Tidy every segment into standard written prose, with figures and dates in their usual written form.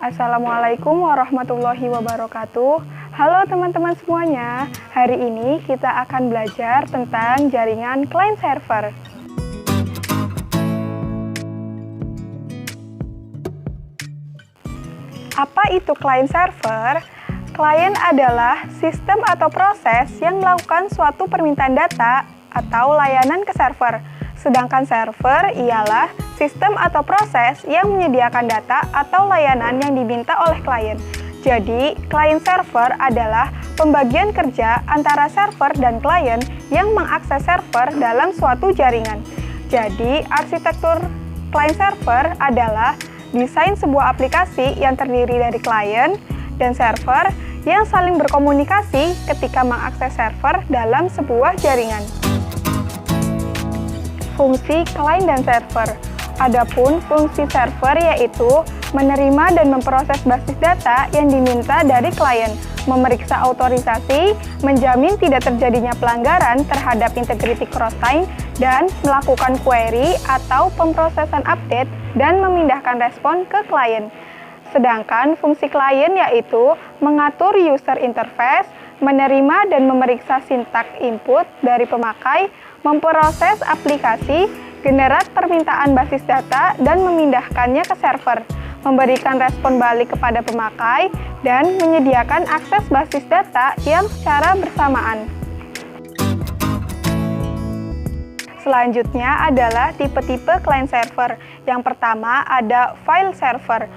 Assalamualaikum warahmatullahi wabarakatuh. Halo teman-teman semuanya, hari ini kita akan belajar tentang jaringan client server. Apa itu client server? Client adalah sistem atau proses yang melakukan suatu permintaan data atau layanan ke server. Sedangkan server ialah sistem atau proses yang menyediakan data atau layanan yang diminta oleh klien. Jadi, client server adalah pembagian kerja antara server dan klien yang mengakses server dalam suatu jaringan. Jadi, arsitektur client server adalah desain sebuah aplikasi yang terdiri dari klien dan server yang saling berkomunikasi ketika mengakses server dalam sebuah jaringan. Fungsi client dan server. Adapun fungsi server yaitu menerima dan memproses basis data yang diminta dari klien, memeriksa autorisasi, menjamin tidak terjadinya pelanggaran terhadap integrity cross-time, dan melakukan query atau pemrosesan update dan memindahkan respon ke klien. Sedangkan fungsi klien yaitu mengatur user interface, menerima dan memeriksa sintak input dari pemakai, memproses aplikasi, generat permintaan basis data, dan memindahkannya ke server, memberikan respon balik kepada pemakai, dan menyediakan akses basis data yang secara bersamaan. Selanjutnya adalah tipe-tipe client server. Yang pertama ada file server.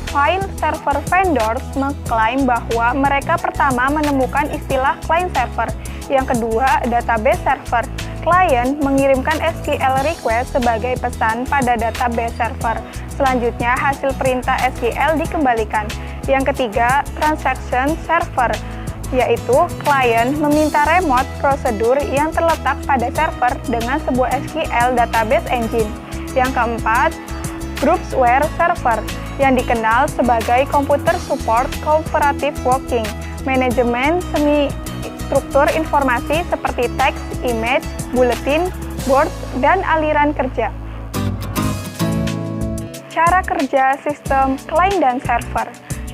File server vendors mengklaim bahwa mereka pertama menemukan istilah client server. Yang kedua, database server. Klien mengirimkan SQL request sebagai pesan pada database server. Selanjutnya, hasil perintah SQL dikembalikan. Yang ketiga, transaction server, yaitu klien meminta remote prosedur yang terletak pada server dengan sebuah SQL database engine. Yang keempat, groupware server, yang dikenal sebagai computer support cooperative working, manajemen semi-struktur informasi seperti teks, image, bulletin, board, dan aliran kerja. Cara kerja sistem client dan server.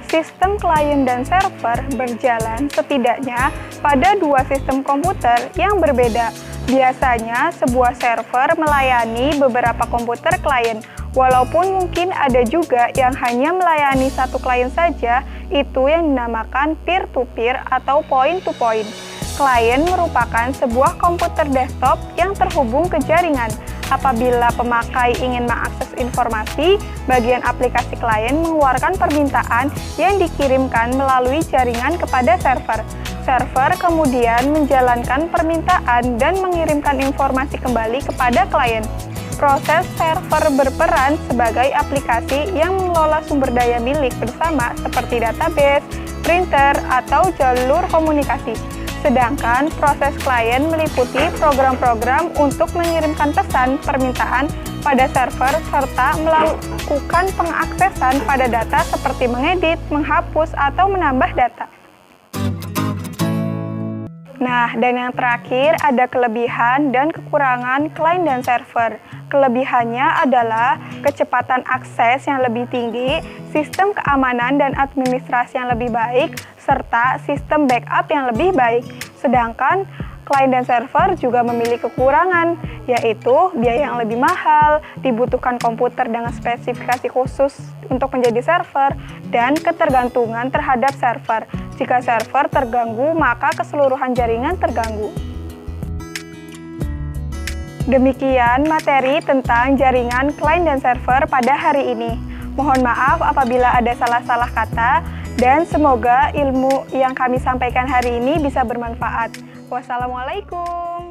Sistem klien dan server berjalan setidaknya pada dua sistem komputer yang berbeda. Biasanya, sebuah server melayani beberapa komputer klien. Walaupun mungkin ada juga yang hanya melayani satu klien saja, itu yang dinamakan peer-to-peer atau point-to-point. Klien merupakan sebuah komputer desktop yang terhubung ke jaringan. Apabila pemakai ingin mengakses informasi, bagian aplikasi klien mengeluarkan permintaan yang dikirimkan melalui jaringan kepada server. Server kemudian menjalankan permintaan dan mengirimkan informasi kembali kepada klien. Proses server berperan sebagai aplikasi yang mengelola sumber daya milik bersama seperti database, printer, atau jalur komunikasi. Sedangkan proses klien meliputi program-program untuk mengirimkan pesan permintaan pada server serta melakukan pengaksesan pada data seperti mengedit, menghapus, atau menambah data. Nah, dan yang terakhir ada kelebihan dan kekurangan client dan server. Kelebihannya adalah kecepatan akses yang lebih tinggi, sistem keamanan dan administrasi yang lebih baik, serta sistem backup yang lebih baik. Sedangkan client dan server juga memiliki kekurangan, yaitu biaya yang lebih mahal, dibutuhkan komputer dengan spesifikasi khusus untuk menjadi server, dan ketergantungan terhadap server. Jika server terganggu, maka keseluruhan jaringan terganggu. Demikian materi tentang jaringan client dan server pada hari ini. Mohon maaf apabila ada salah-salah kata, dan semoga ilmu yang kami sampaikan hari ini bisa bermanfaat. Wassalamualaikum.